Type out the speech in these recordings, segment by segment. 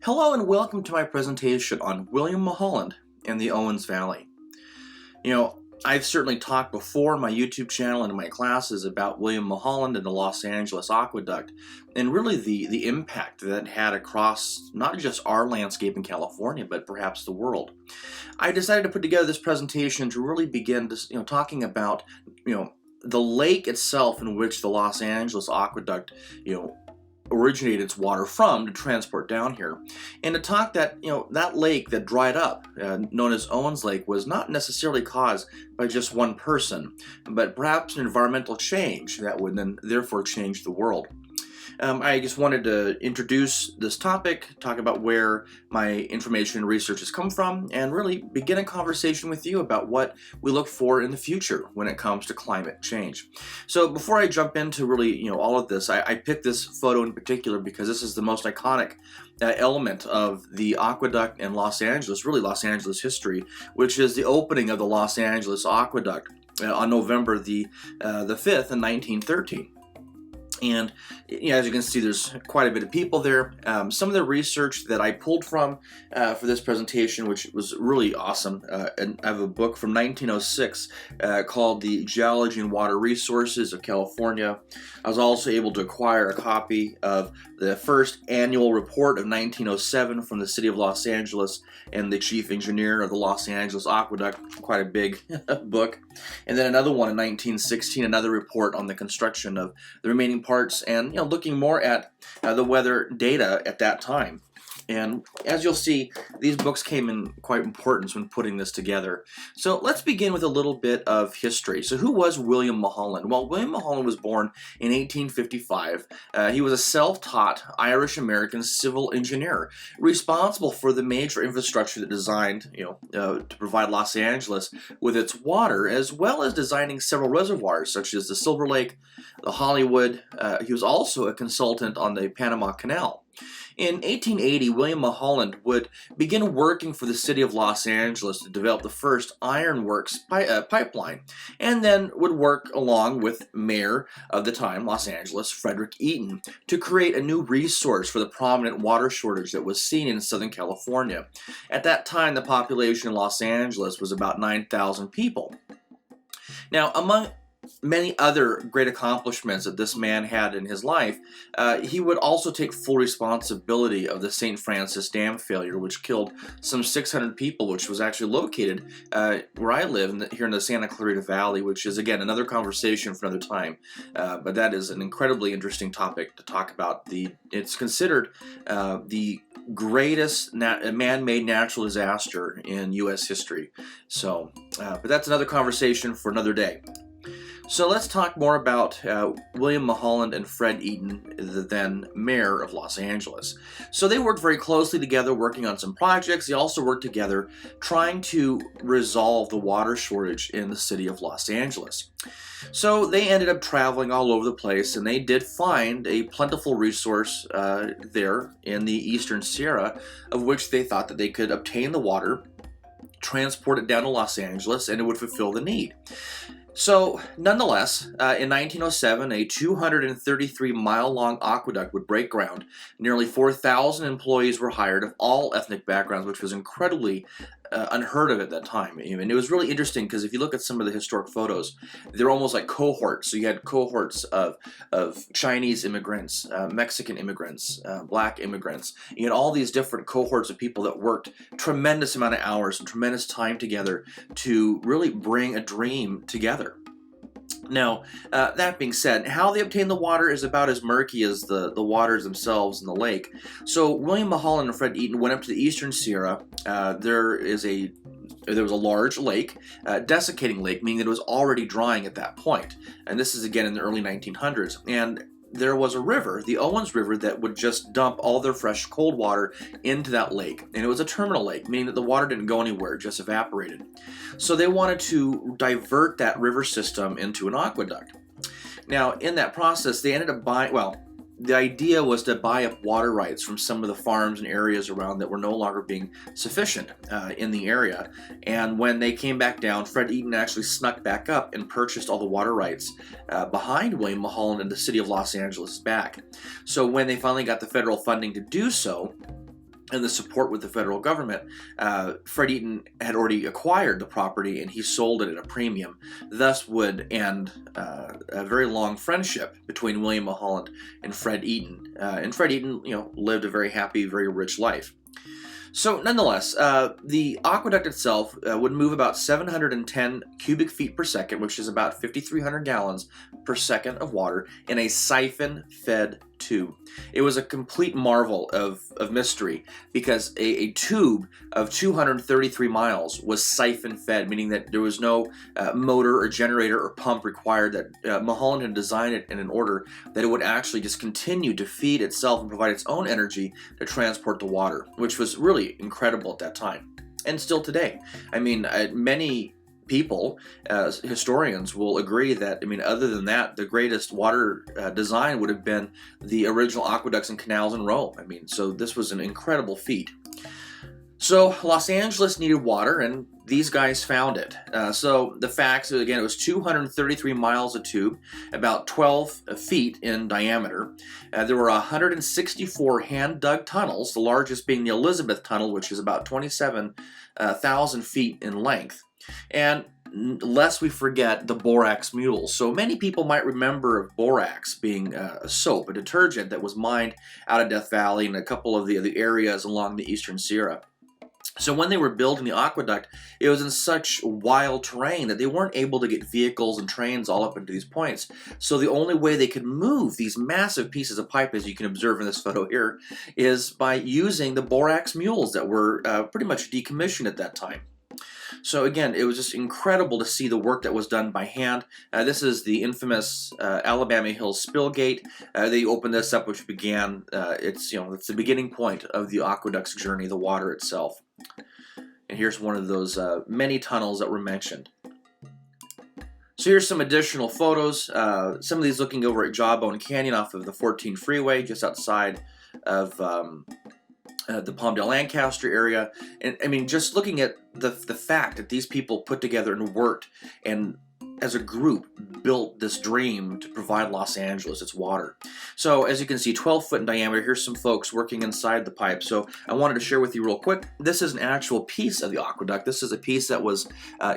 Hello and welcome to my presentation on William Mulholland and the Owens Valley. I've certainly talked before on my YouTube channel and in my classes about William Mulholland and the Los Angeles Aqueduct and really the impact that it had across not just our landscape in California, but perhaps the world. I decided to put together this presentation to really begin talking about the lake itself in which the Los Angeles Aqueduct originated its water from to transport down here, and to talk that that lake that dried up, known as Owens Lake, was not necessarily caused by just one person, but perhaps an environmental change that would then therefore change the world. I just wanted to introduce this topic, talk about where my information and research has come from, and really begin a conversation with you about what we look for in the future when it comes to climate change. So before I jump into really all of this, I picked this photo in particular because this is the most iconic element of the aqueduct in Los Angeles, really Los Angeles history, which is the opening of the Los Angeles Aqueduct on November the 5th in 1913. And as you can see, there's quite a bit of people there. Some of the research that I pulled from for this presentation, which was really awesome, and I have a book from 1906 called The Geology and Water Resources of California. I was also able to acquire a copy of the first annual report of 1907 from the city of Los Angeles and the chief engineer of the Los Angeles Aqueduct, quite a big book. And then another one in 1916, another report on the construction of the remaining parts, and looking more at the weather data at that time. And as you'll see, these books came in quite importance when putting this together. So let's begin with a little bit of history. So who was William Mulholland? Well, William Mulholland was born in 1855. He was a self-taught Irish-American civil engineer responsible for the major infrastructure that designed to provide Los Angeles with its water, as well as designing several reservoirs such as the Silver Lake, the Hollywood. He was also a consultant on the Panama Canal. In 1880, William Mulholland would begin working for the city of Los Angeles to develop the first ironworks pipeline, and then would work along with Mayor of the time, Los Angeles, Frederick Eaton, to create a new resource for the prominent water shortage that was seen in Southern California. At that time, the population in Los Angeles was about 9,000 people. Now, among many other great accomplishments that this man had in his life, he would also take full responsibility of the St. Francis Dam failure, which killed some 600 people, which was actually located where I live, here in the Santa Clarita Valley, which is, again, another conversation for another time. But that is an incredibly interesting topic to talk about. It's considered the greatest man-made natural disaster in U.S. history. So, but that's another conversation for another day. So let's talk more about William Mulholland and Fred Eaton, the then mayor of Los Angeles. So they worked very closely together, working on some projects. They also worked together trying to resolve the water shortage in the city of Los Angeles. So they ended up traveling all over the place, and they did find a plentiful resource there in the Eastern Sierra, of which they thought that they could obtain the water, transport it down to Los Angeles, and it would fulfill the need. So, nonetheless, in 1907, a 233-mile-long aqueduct would break ground. Nearly 4,000 employees were hired of all ethnic backgrounds, which was incredibly unheard of at that time. And it was really interesting because if you look at some of the historic photos, they're almost like cohorts. So you had cohorts of Chinese immigrants, Mexican immigrants, black immigrants. You had all these different cohorts of people that worked tremendous amount of hours and tremendous time together to really bring a dream together. Now, that being said, how they obtained the water is about as murky as the waters themselves in the lake. So William Mulholland and Fred Eaton went up to the Eastern Sierra. There was a large lake, desiccating lake, meaning that it was already drying at that point. And this is again in the early 1900s. And there was a river, the Owens River, that would just dump all their fresh cold water into that lake. And it was a terminal lake, meaning that the water didn't go anywhere, it just evaporated. So they wanted to divert that river system into an aqueduct. Now, in that process, they ended up buying, the idea was to buy up water rights from some of the farms and areas around that were no longer being sufficient in the area. And when they came back down, Fred Eaton actually snuck back up and purchased all the water rights behind William Mulholland and the city of Los Angeles back. So when they finally got the federal funding to do so, and the support with the federal government, Fred Eaton had already acquired the property and he sold it at a premium. Thus would end a very long friendship between William Mulholland and Fred Eaton. And Fred Eaton, lived a very happy, very rich life. So nonetheless, the aqueduct itself would move about 710 cubic feet per second, which is about 5,300 gallons per second of water, in a siphon-fed tube. It was a complete marvel of mystery, because a tube of 233 miles was siphon-fed, meaning that there was no motor or generator or pump required, that Mulholland had designed it in an order that it would actually just continue to feed itself and provide its own energy to transport the water, which was really incredible at that time, and still today. I mean, many people, as historians, will agree that, other than that, the greatest water design would have been the original aqueducts and canals in Rome. So this was an incredible feat. So Los Angeles needed water, and these guys found it. So the facts, again, it was 233 miles of tube, about 12 feet in diameter. There were 164 hand-dug tunnels, the largest being the Elizabeth Tunnel, which is about 27,000 feet in length. And lest we forget the borax mules. So many people might remember of borax being a soap, a detergent that was mined out of Death Valley and a couple of the areas along the Eastern Sierra. So when they were building the aqueduct, it was in such wild terrain that they weren't able to get vehicles and trains all up into these points. So the only way they could move these massive pieces of pipe, as you can observe in this photo here, is by using the borax mules that were pretty much decommissioned at that time. So again, it was just incredible to see the work that was done by hand. This is the infamous Alabama Hills spill gate. They opened this up, which began, it's the beginning point of the aqueduct's journey, the water itself. And here's one of those many tunnels that were mentioned. So here's some additional photos. Some of these looking over at Jawbone Canyon off of the 14 freeway, just outside of the Palmdale Lancaster area. And just looking at the fact that these people put together and worked and as a group built this dream to provide Los Angeles its water. So as you can see, 12 foot in diameter. Here's some folks working inside the pipe. So I wanted to share with you real quick. This is an actual piece of the aqueduct. This is a piece that was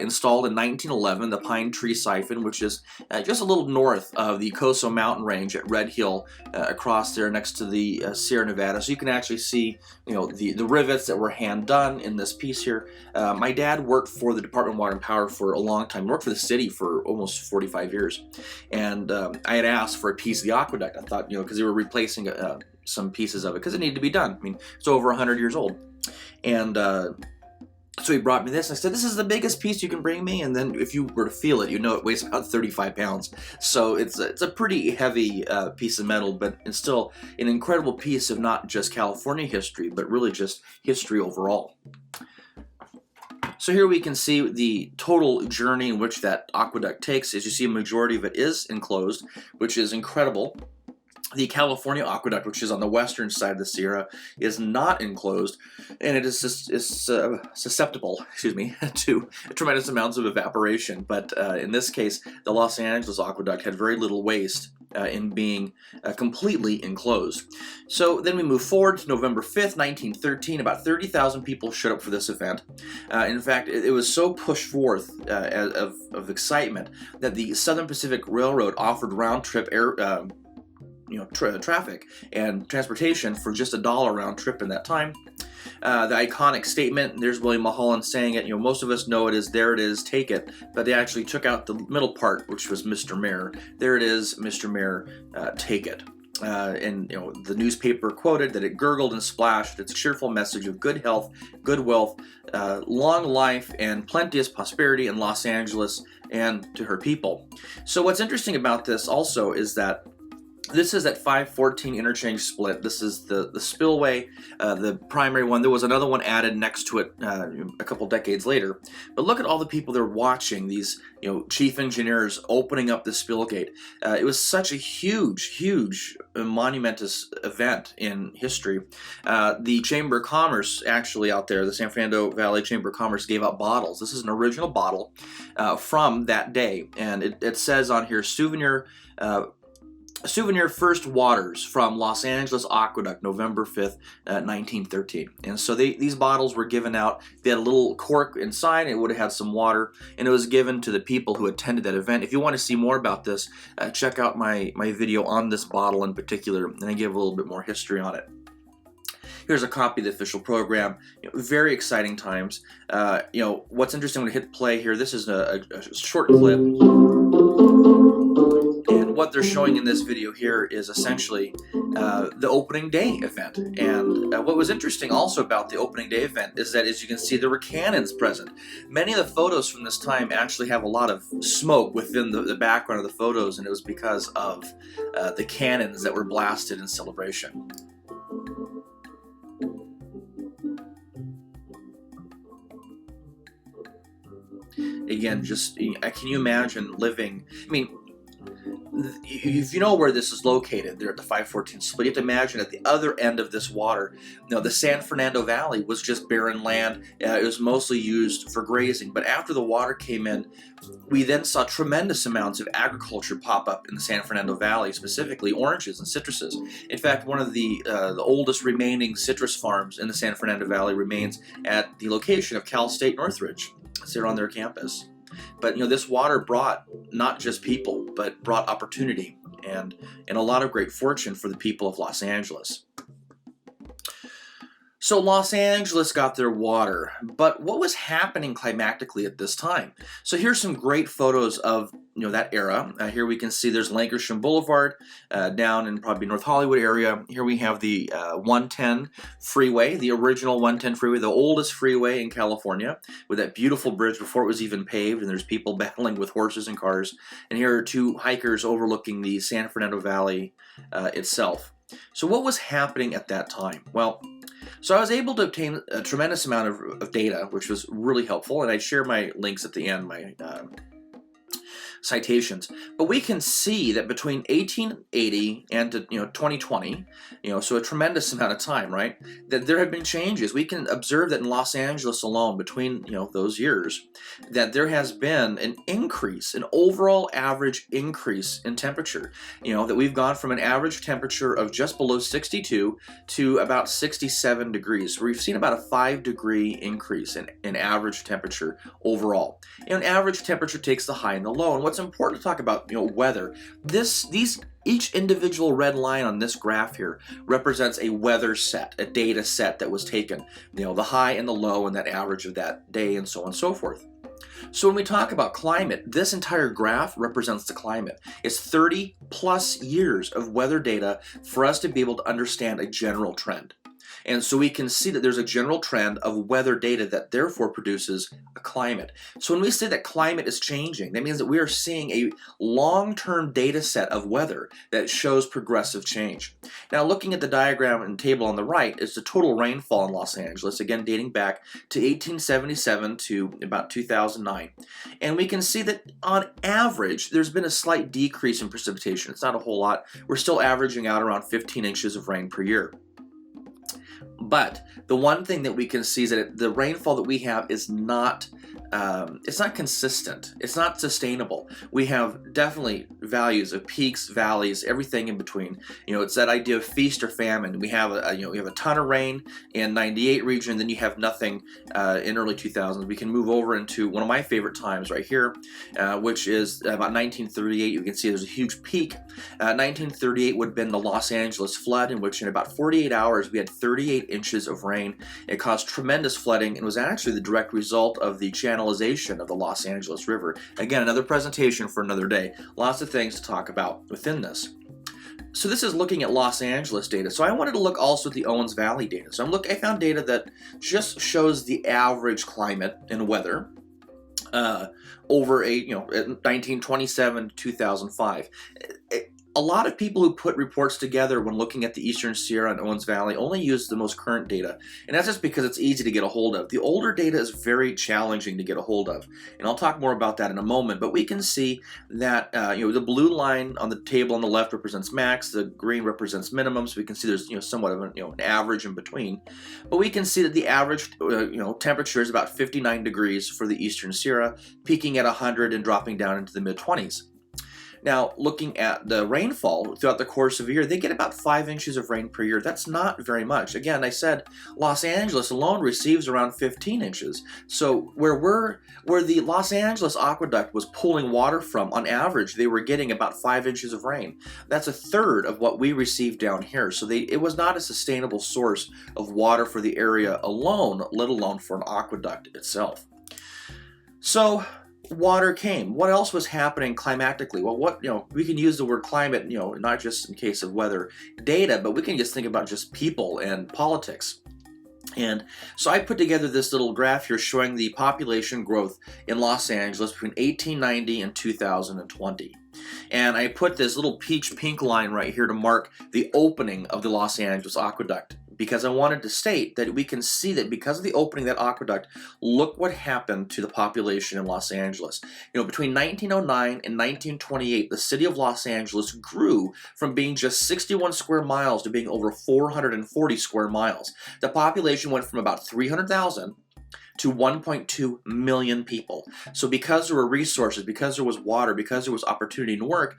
installed in 1911, the Pine Tree Siphon, which is just a little north of the Coso Mountain Range at Red Hill, across there next to the Sierra Nevada. So you can actually see, the rivets that were hand done in this piece here. My dad worked for the Department of Water and Power for a long time. He worked for the city for almost 45 years. And I had asked for a piece of the aqueduct. I thought, because they were replacing some pieces of it because it needed to be done. It's over 100 years old. And so he brought me this. I said, this is the biggest piece you can bring me. And then if you were to feel it, it weighs about 35 pounds. So it's a pretty heavy piece of metal, but it's still an incredible piece of not just California history, but really just history overall. So here we can see the total journey in which that aqueduct takes. As you see, a majority of it is enclosed, which is incredible. The California Aqueduct, which is on the western side of the Sierra, is not enclosed, and it is susceptible, to tremendous amounts of evaporation. But in this case, the Los Angeles Aqueduct had very little waste in being completely enclosed. So then we move forward to November 5th, 1913. About 30,000 people showed up for this event. In fact, it was so pushed forth of excitement that the Southern Pacific Railroad offered round-trip traffic and transportation for just $1 round trip in that time. The iconic statement, there's William Mulholland saying it, most of us know it is, there it is, take it, but they actually took out the middle part, which was Mr. Mayor. There it is, Mr. Mayor, take it. And the newspaper quoted that it gurgled and splashed its cheerful message of good health, good wealth, long life, and plenteous prosperity in Los Angeles and to her people. So what's interesting about this also is that this is at 514 interchange split. This is the spillway, the primary one. There was another one added next to it a couple decades later. But look at all the people that are watching, these chief engineers opening up the spill gate. It was such a huge, monumentous event in history. The Chamber of Commerce, actually out there, the San Fernando Valley Chamber of Commerce, gave out bottles. This is an original bottle from that day. And it says on here, souvenir souvenir first waters from Los Angeles Aqueduct, November 5th, 1913. And so these bottles were given out. They had a little cork inside, and it would have had some water, and it was given to the people who attended that event. If you want to see more about this, check out my video on this bottle in particular, and I give a little bit more history on it. Here's a copy of the official program. Very exciting times. What's interesting, when I hit play here, this is a short clip. And what they're showing in this video here is essentially the opening day event. And what was interesting also about the opening day event is that, as you can see, there were cannons present. Many of the photos from this time actually have a lot of smoke within the background of the photos, and it was because of the cannons that were blasted in celebration. Again, just can you imagine living? I mean, if you know where this is located, there at the 514 split, you have to imagine at the other end of this water, the San Fernando Valley was just barren land. It was mostly used for grazing. But after the water came in, we then saw tremendous amounts of agriculture pop up in the San Fernando Valley, specifically oranges and citruses. In fact, one of the oldest remaining citrus farms in the San Fernando Valley remains at the location of Cal State Northridge. It's there on their campus. But this water brought not just people, but brought opportunity and a lot of great fortune for the people of Los Angeles. So Los Angeles got their water, but what was happening climatically at this time? So here's some great photos of that era. Here we can see there's Lankershim Boulevard down in probably North Hollywood area. Here we have the 110 freeway, the original 110 freeway, the oldest freeway in California, with that beautiful bridge before it was even paved, and there's people battling with horses and cars. And here are two hikers overlooking the San Fernando Valley itself. So what was happening at that time? Well, so I was able to obtain a tremendous amount of data, which was really helpful, and I share my links at the end, my citations. But we can see that between 1880 and 2020, so a tremendous amount of time, right, that there have been changes. We can observe that in Los Angeles alone, between those years, that there has been an increase, an overall average increase in temperature. That we've gone from an average temperature of just below 62 to about 67 degrees. So we've seen about a 5-degree increase in average temperature overall. And average temperature takes the high and the low. And what's important to talk about, weather. Each individual red line on this graph here represents a weather set, a data set that was taken. The high and the low and that average of that day and so on and so forth. So when we talk about climate, this entire graph represents the climate. It's 30 plus years of weather data for us to be able to understand a general trend. And so we can see that there's a general trend of weather data that therefore produces a climate. So when we say that climate is changing, that means that we are seeing a long-term data set of weather that shows progressive change. Now, looking at the diagram and table on the right is the total rainfall in Los Angeles, again dating back to 1877 to about 2009. And we can see that on average, there's been a slight decrease in precipitation. It's not a whole lot. We're still averaging out around 15 inches of rain per year. But the one thing that we can see is that the rainfall that we have is not it's not consistent. It's not sustainable. We have definitely values of peaks, valleys, everything in between. It's that idea of feast or famine. We have we have a ton of rain in 98 region, then you have nothing in early 2000s. We can move over into one of my favorite times right here, which is about 1938. You can see there's a huge peak. 1938 would have been the Los Angeles flood, in which in about 48 hours we had 38 inches of rain. It caused tremendous flooding and was actually the direct result of the channelization of the Los Angeles River. Again, another presentation for another day. Lots of things to talk about within this. So this is looking at Los Angeles data. So I wanted to look also at the Owens Valley data. So I found data that just shows the average climate and weather over 1927 to 2005. A lot of people who put reports together when looking at the Eastern Sierra and Owens Valley only use the most current data, and that's just because it's easy to get a hold of. The older data is very challenging to get a hold of, and I'll talk more about that in a moment, but we can see that the blue line on the table on the left represents max, the green represents minimum, so we can see there's somewhat of an average in between, but we can see that the average temperature is about 59 degrees for the Eastern Sierra, peaking at 100 and dropping down into the mid-20s. Now, looking at the rainfall throughout the course of a year, they get about 5 inches of rain per year. That's not very much. Again, I said Los Angeles alone receives around 15 inches. So where the Los Angeles Aqueduct was pulling water from, on average, they were getting about 5 inches of rain. That's a third of what we receive down here. So it was not a sustainable source of water for the area alone, let alone for an aqueduct itself. So water came. What else was happening climatically? Well, we can use the word climate, not just in case of weather data, but we can just think about just people and politics. And so I put together this little graph here showing the population growth in Los Angeles between 1890 and 2020. And I put this little peach pink line right here to mark the opening of the Los Angeles Aqueduct, because I wanted to state that we can see that because of the opening of that aqueduct, look what happened to the population in Los Angeles. Between 1909 and 1928, the city of Los Angeles grew from being just 61 square miles to being over 440 square miles. The population went from about 300,000 to 1.2 million people. So because there were resources, because there was water, because there was opportunity and work,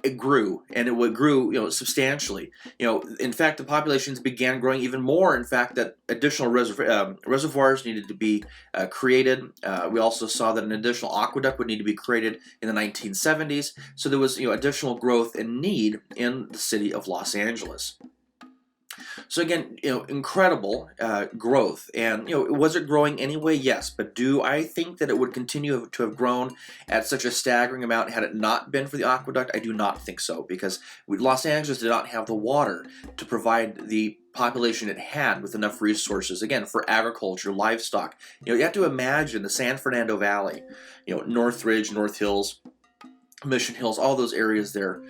it grew, and it grew, substantially. In fact, the populations began growing even more. In fact, that additional reservoirs needed to be created. We also saw that an additional aqueduct would need to be created in the 1970s. So there was, additional growth and need in the city of Los Angeles. So again, incredible growth. And, was it growing anyway? Yes. But do I think that it would continue to have grown at such a staggering amount had it not been for the aqueduct? I do not think so, because Los Angeles did not have the water to provide the population it had with enough resources, again, for agriculture, livestock. You have to imagine the San Fernando Valley, Northridge, North Hills, Mission Hills, all those areas there,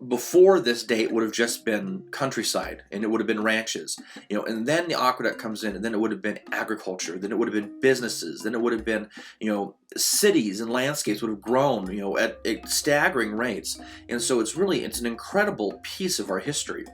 before this date would have just been countryside, and it would have been ranches, and then the aqueduct comes in, and then it would have been agriculture, then it would have been businesses, then it would have been, cities and landscapes would have grown, at staggering rates. And so it's an incredible piece of our history.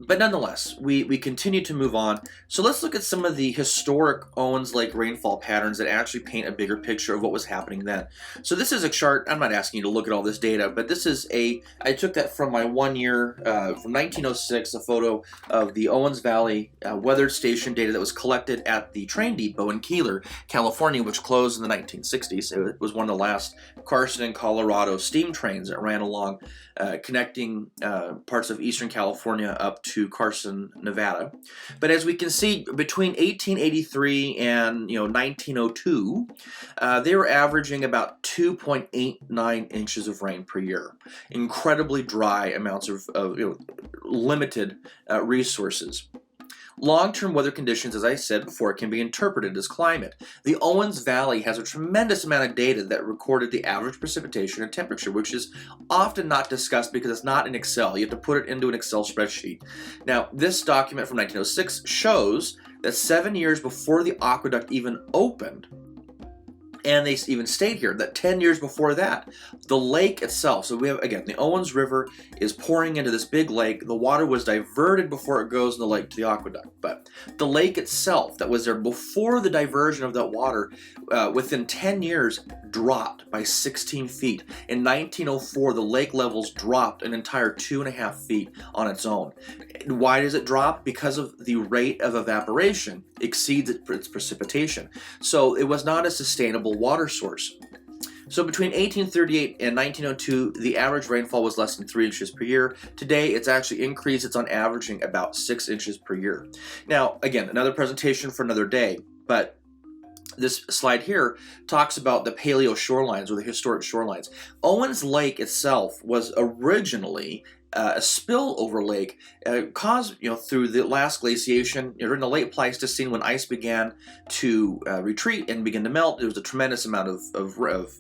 But nonetheless, we continue to move on. So let's look at some of the historic Owens Lake rainfall patterns that actually paint a bigger picture of what was happening then. So this is a chart. I'm not asking you to look at all this data, but this is I took that from my 1 year, from 1906, a photo of the Owens Valley weather station data that was collected at the train depot in Keeler, California, which closed in the 1960s. It was one of the last Carson and Colorado steam trains that ran along, connecting parts of eastern California up to Carson, Nevada. But as we can see, between 1883 and 1902, they were averaging about 2.89 inches of rain per year. Incredibly dry amounts of limited resources. Long-term weather conditions, as I said before, can be interpreted as climate. The Owens Valley has a tremendous amount of data that recorded the average precipitation and temperature, which is often not discussed because it's not in Excel. You have to put it into an Excel spreadsheet. Now, this document from 1906 shows that 7 years before the aqueduct even opened, and they even state here that 10 years before that, the lake itself, so we have, again, the Owens River is pouring into this big lake. The water was diverted before it goes in the lake to the aqueduct. But the lake itself that was there before the diversion of that water, within 10 years, dropped by 16 feet. In 1904, the lake levels dropped an entire 2.5 feet on its own. Why does it drop? Because of the rate of evaporation exceeds its precipitation. So it was not a sustainable water source. So between 1838 and 1902, the average rainfall was less than 3 inches per year. Today, it's actually increased. It's on averaging about 6 inches per year. Now, again, another presentation for another day, but this slide here talks about the paleo shorelines, or the historic shorelines. Owens Lake itself was originally a spillover lake caused, through the last glaciation during the late Pleistocene, when ice began to retreat and begin to melt. There was a tremendous amount of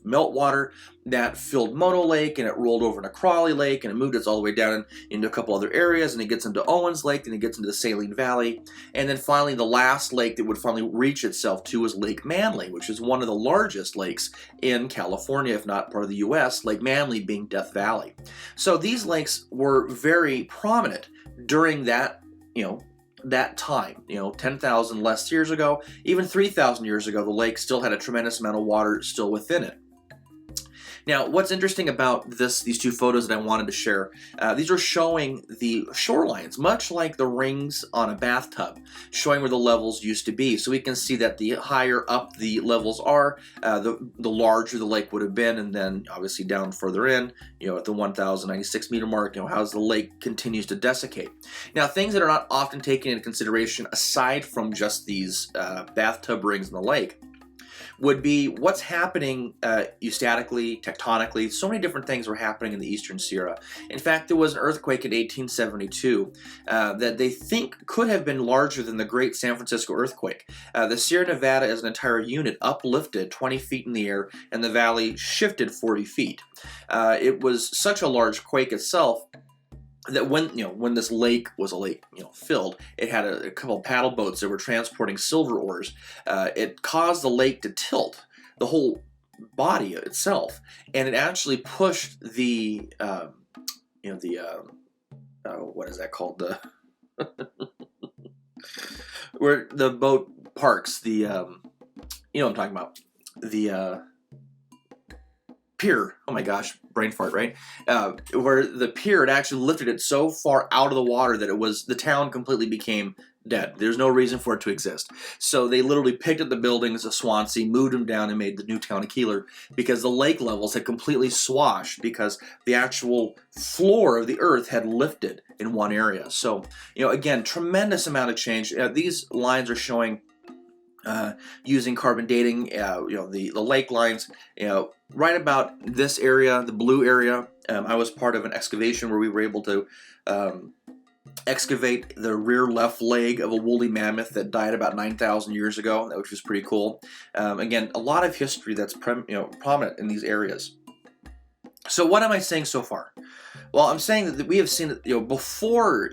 meltwater that filled Mono Lake, and it rolled over into Crawley Lake, and it moved all the way down into a couple other areas, and it gets into Owens Lake, and it gets into the Saline Valley, and then finally the last lake that would finally reach itself to was Lake Manly, which is one of the largest lakes in California, if not part of the US, Lake Manly being Death Valley. So these lakes were very prominent during that, that time, 10,000 less years ago, even 3,000 years ago, the lake still had a tremendous amount of water still within it. Now, what's interesting about these two photos that I wanted to share, these are showing the shorelines, much like the rings on a bathtub, showing where the levels used to be. So we can see that the higher up the levels are, the larger the lake would have been, and then obviously down further in, at the 1,096 meter mark, how the lake continues to desiccate. Now, things that are not often taken into consideration, aside from just these bathtub rings in the lake, would be what's happening eustatically, tectonically. So many different things were happening in the Eastern Sierra. In fact, there was an earthquake in 1872 that they think could have been larger than the Great San Francisco earthquake. The Sierra Nevada as an entire unit uplifted 20 feet in the air, and the valley shifted 40 feet. It was such a large quake itself that when this lake was filled, it had a couple paddle boats that were transporting silver ores. It caused the lake to tilt, the whole body itself, and it actually pushed the what is that called, the where the boat parks, the what I'm talking about, the pier. Oh my gosh, brain fart, right? Where the pier, it actually lifted it so far out of the water that the town completely became dead. There's no reason for it to exist. So they literally picked up the buildings of Swansea, moved them down, and made the new town of Keeler, because the lake levels had completely swashed because the actual floor of the earth had lifted in one area. So, again, tremendous amount of change. These lines are showing using carbon dating, the lake lines, right about this area, the blue area. I was part of an excavation where we were able to excavate the rear left leg of a woolly mammoth that died about 9,000 years ago, which was pretty cool. Again, a lot of history that's prominent in these areas. So what am I saying so far? Well, I'm saying that we have seen that,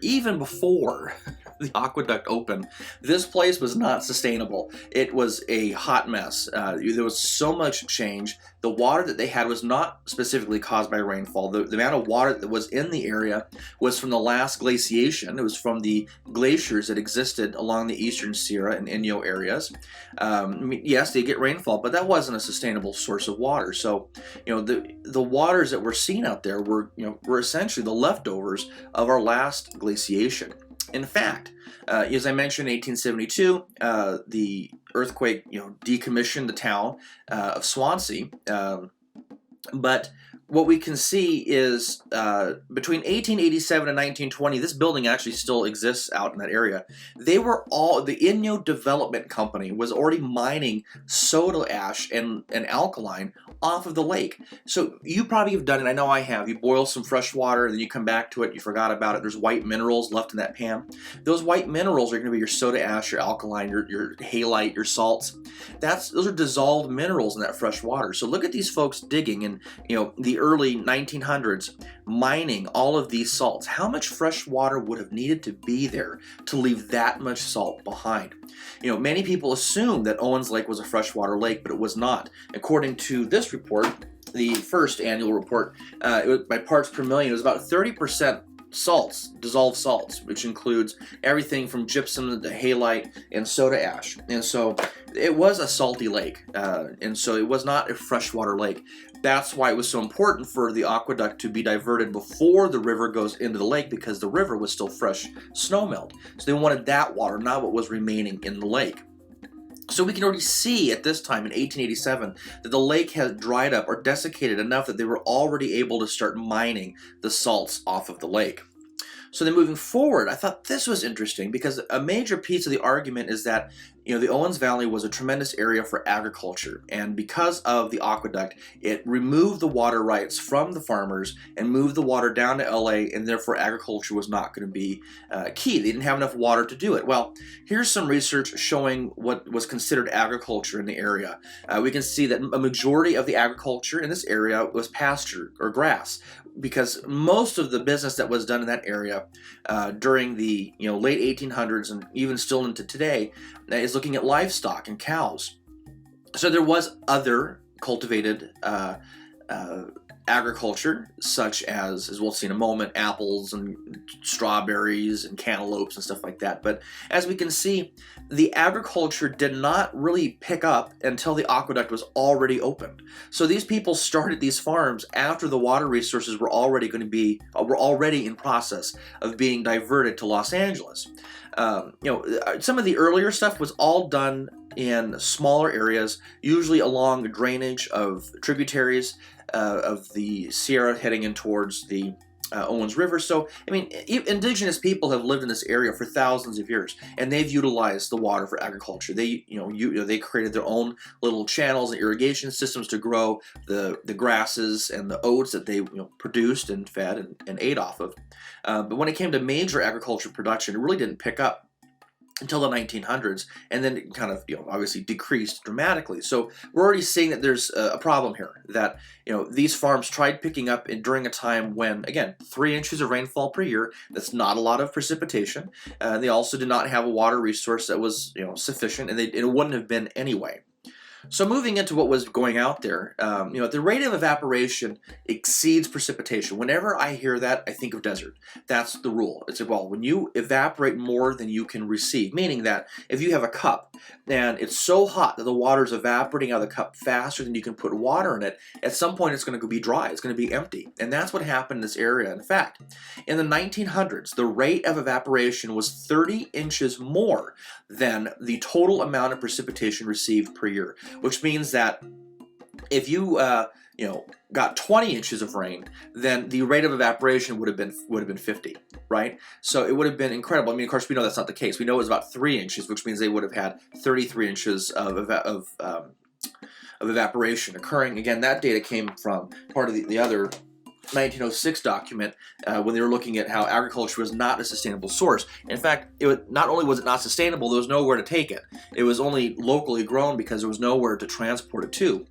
even before the aqueduct opened, this place was not sustainable. It was a hot mess. There was so much change. The water that they had was not specifically caused by rainfall. The amount of water that was in the area was from the last glaciation. It was from the glaciers that existed along the Eastern Sierra and Inyo areas. Yes, they get rainfall, but that wasn't a sustainable source of water. So, the waters that we're seeing out there were essentially the leftovers of our last glaciation. In fact, as I mentioned, in 1872, the earthquake, decommissioned the town of Swansea. But what we can see is between 1887 and 1920, this building actually still exists out in that area. The Inyo Development Company was already mining soda ash and alkaline off of the lake. So you probably have done it. I know I have. You boil some fresh water, then you come back to it, you forgot about it. There's white minerals left in that pan. Those white minerals are going to be your soda ash, your alkaline, your halite, your salts. Those are dissolved minerals in that fresh water. So look at these folks digging in, the early 1900s, mining all of these salts. How much fresh water would have needed to be there to leave that much salt behind? Many people assume that Owens Lake was a freshwater lake, but it was not. According to this report, the first annual report, by parts per million, it was about 30% salts, dissolved salts, which includes everything from gypsum to halite and soda ash. And so it was a salty lake, and so it was not a freshwater lake. That's why it was so important for the aqueduct to be diverted before the river goes into the lake, because the river was still fresh snowmelt. So they wanted that water, not what was remaining in the lake. So we can already see at this time in 1887 that the lake had dried up or desiccated enough that they were already able to start mining the salts off of the lake. So then moving forward, I thought this was interesting because a major piece of the argument is that the Owens Valley was a tremendous area for agriculture, and because of the aqueduct, it removed the water rights from the farmers and moved the water down to LA, and therefore agriculture was not going to be key. They didn't have enough water to do it. Well, here's some research showing what was considered agriculture in the area. We can see that a majority of the agriculture in this area was pasture or grass, because most of the business that was done in that area during the late 1800s and even still into today is looking at livestock and cows. So there was other cultivated agriculture, such as we'll see in a moment, apples and strawberries and cantaloupes and stuff like that. But as we can see, the agriculture did not really pick up until the aqueduct was already opened. So these people started these farms after the water resources were already in process of being diverted to Los Angeles. Some of the earlier stuff was all done in smaller areas, usually along drainage of tributaries of the Sierra heading in towards the Owens River. So, I mean, indigenous people have lived in this area for thousands of years, and they've utilized the water for agriculture. They, they created their own little channels and irrigation systems to grow the grasses and the oats that they produced and fed and ate off of. But when it came to major agriculture production, it really didn't pick up until the 1900s, and then it kind of obviously decreased dramatically. So we're already seeing that there's a problem here, that these farms tried picking up during a time when, again, 3 inches of rainfall per year, that's not a lot of precipitation. They also did not have a water resource that was sufficient, and it wouldn't have been anyway. So moving into what was going out there, the rate of evaporation exceeds precipitation. Whenever I hear that, I think of desert. That's the rule. It's when you evaporate more than you can receive, meaning that if you have a cup and it's so hot that the water is evaporating out of the cup faster than you can put water in it, at some point it's going to be dry. It's going to be empty. And that's what happened in this area. In fact, in the 1900s, the rate of evaporation was 30 inches more than the total amount of precipitation received per year, which means that if you got 20 inches of rain, then the rate of evaporation would have been 50, right? So it would have been incredible. I mean, of course, we know that's not the case. We know it was about 3 inches, which means they would have had 33 inches of evaporation occurring. Again, that data came from part of the other 1906 document when they were looking at how agriculture was not a sustainable source. In fact, not only was it not sustainable, there was nowhere to take it. It was only locally grown because there was nowhere to transport it to.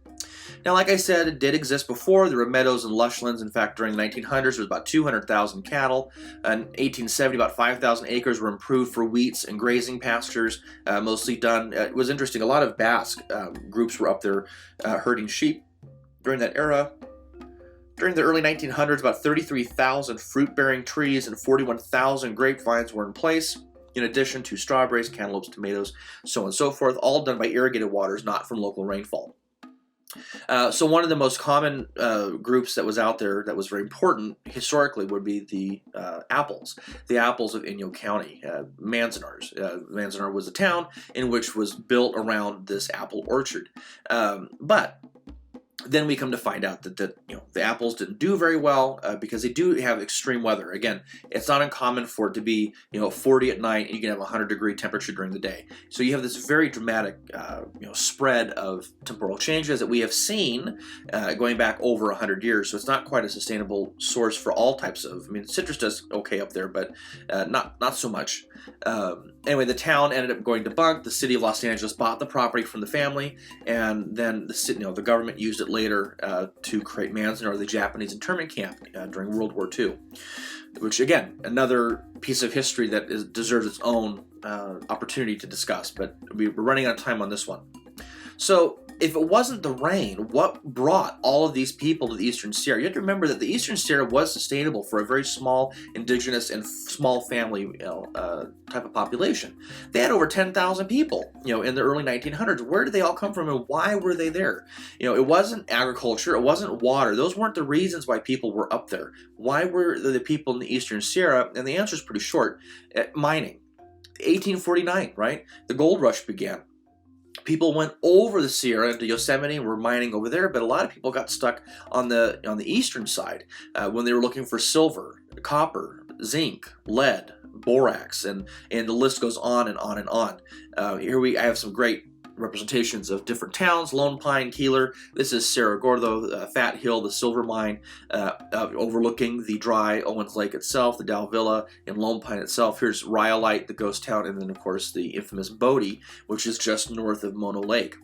Now, like I said, it did exist before. There were meadows and lushlands. In fact, during the 1900s, there was about 200,000 cattle. In 1870, about 5,000 acres were improved for wheats and grazing pastures, mostly done. It was interesting. A lot of Basque groups were up there herding sheep during that era. During the early 1900s, about 33,000 fruit-bearing trees and 41,000 grapevines were in place, in addition to strawberries, cantaloupes, tomatoes, so on and so forth, all done by irrigated waters, not from local rainfall. So one of the most common groups that was out there that was very important historically would be the apples of Inyo County, Manzanars. Manzanar was a town in which was built around this apple orchard. But then we come to find out that the apples didn't do very well because they do have extreme weather. Again, it's not uncommon for it to be 40 at night and you can have a 100-degree temperature during the day. So you have this very dramatic spread of temporal changes that we have seen going back over 100 years. So it's not quite a sustainable source for all types of. I mean, citrus does okay up there, but not so much. Anyway, the town ended up going defunct. The city of Los Angeles bought the property from the family, and then the government used it later to create Manzanar, the Japanese internment camp during World War II, which, again, another piece of history that deserves its own opportunity to discuss, but we're running out of time on this one. So if it wasn't the rain, what brought all of these people to the Eastern Sierra? You have to remember that the Eastern Sierra was sustainable for a very small indigenous and small family type of population. They had over 10,000 people in the early 1900s. Where did they all come from and why were they there? It wasn't agriculture, it wasn't water. Those weren't the reasons why people were up there. Why were the people in the Eastern Sierra? And the answer is pretty short. Mining. 1849, right? The gold rush began. People went over the Sierra into Yosemite and were mining over there, but a lot of people got stuck on the eastern side when they were looking for silver, copper, zinc, lead, borax, and the list goes on and on and on. I have some great representations of different towns: Lone Pine, Keeler. This is Cerro Gordo, Fat Hill, the silver mine, overlooking the dry Owens Lake itself, the Dow Villa, and Lone Pine itself. Here's Rhyolite, the ghost town, and then of course the infamous Bodie, which is just north of Mono Lake.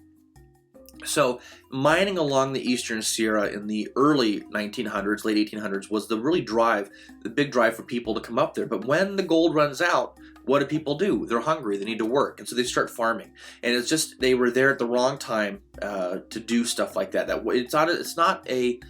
So mining along the Eastern Sierra in the early 1900s, late 1800s, was the big drive for people to come up there. But when the gold runs out, what do people do? They're hungry, they need to work, and so they start farming. And it's just, they were there at the wrong time to do stuff like that. It's not a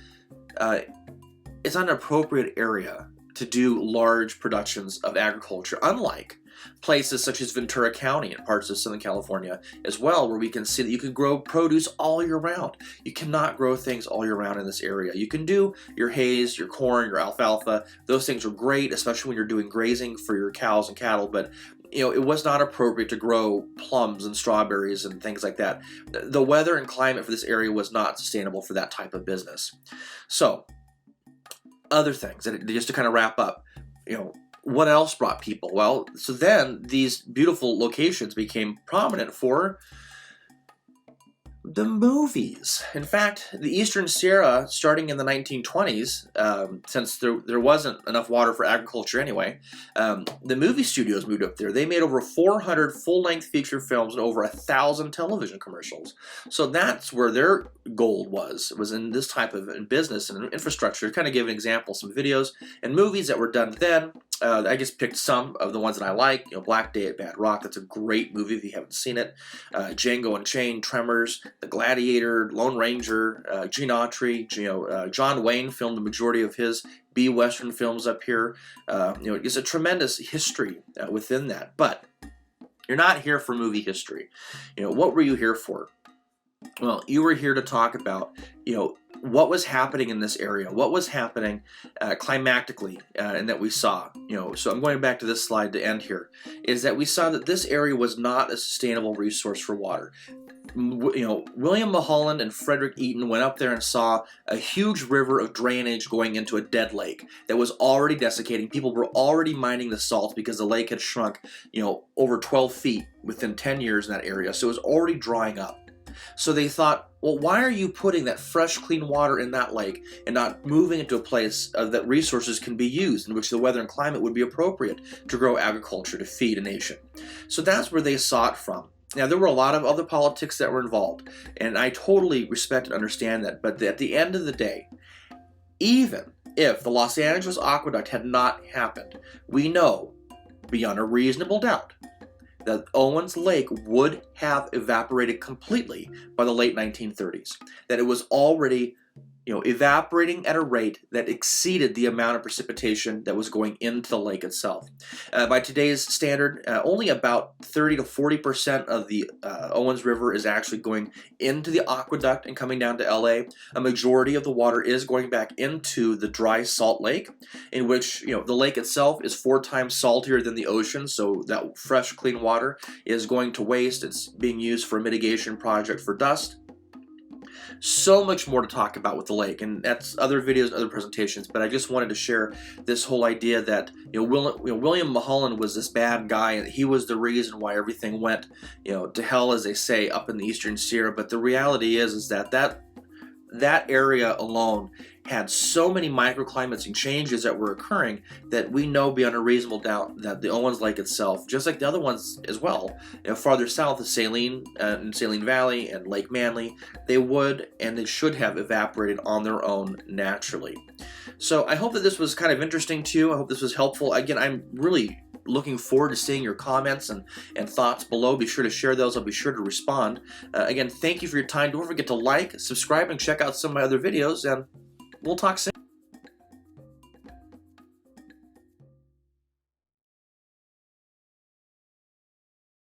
it's not an appropriate area to do large productions of agriculture, unlike places such as Ventura County and parts of Southern California as well, where we can see that you can grow produce all year round. You cannot grow things all year round in this area. You can do your hays, your corn, your alfalfa. Those things are great, especially when you're doing grazing for your cows and cattle, but it was not appropriate to grow plums and strawberries and things like that. The weather and climate for this area was not sustainable for that type of business. So, other things, and just to kind of wrap up, what else brought people? Well, so then these beautiful locations became prominent for the movies. In fact, the Eastern Sierra, starting in the 1920s, since there wasn't enough water for agriculture anyway, the movie studios moved up there. They made over 400 full-length feature films and over 1,000 television commercials. So that's where their gold was in this type of business and infrastructure. To kind of give an example, some videos and movies that were done then. I just picked some of the ones that I like. Black Day at Bad Rock, that's a great movie if you haven't seen it. Django Unchained, Tremors, The Gladiator, Lone Ranger, Gene Autry. John Wayne filmed the majority of his B-Western films up here. It's a tremendous history within that. But you're not here for movie history. What were you here for? Well, you were here to talk about, what was happening in this area, what was happening climatically, and that we saw. So I'm going back to this slide to end here, is that we saw that this area was not a sustainable resource for water. William Mulholland and Frederick Eaton went up there and saw a huge river of drainage going into a dead lake that was already desiccating. People were already mining the salt because the lake had shrunk, over 12 feet within 10 years in that area. So it was already drying up. So they thought, well, why are you putting that fresh, clean water in that lake and not moving it to a place that resources can be used, in which the weather and climate would be appropriate to grow agriculture to feed a nation? So that's where they saw it from. Now, there were a lot of other politics that were involved, and I totally respect and understand that. But at the end of the day, even if the Los Angeles Aqueduct had not happened, we know beyond a reasonable doubt that Owens Lake would have evaporated completely by the late 1930s. That it was already, evaporating at a rate that exceeded the amount of precipitation that was going into the lake itself. By today's standard, only about 30 to 40% of the Owens River is actually going into the aqueduct and coming down to LA. A majority of the water is going back into the dry salt lake, in which the lake itself is 4 times saltier than the ocean, so that fresh, clean water is going to waste. It's being used for a mitigation project for dust. So much more to talk about with the lake, and that's other videos and other presentations, but I just wanted to share this whole idea that William Mulholland was this bad guy, and he was the reason why everything went to hell, as they say, up in the Eastern Sierra. But the reality is that area alone had so many microclimates and changes that were occurring that we know beyond a reasonable doubt that the Owens Lake itself, just like the other ones as well, farther south of Saline and Saline Valley and Lake Manly, they would and they should have evaporated on their own naturally. So I hope that this was kind of interesting to you. I hope this was helpful. Again, I'm really looking forward to seeing your comments and thoughts below. Be sure to share those. I'll be sure to respond. Again, thank you for your time. Don't forget to like, subscribe, and check out some of my other videos, and we'll talk soon.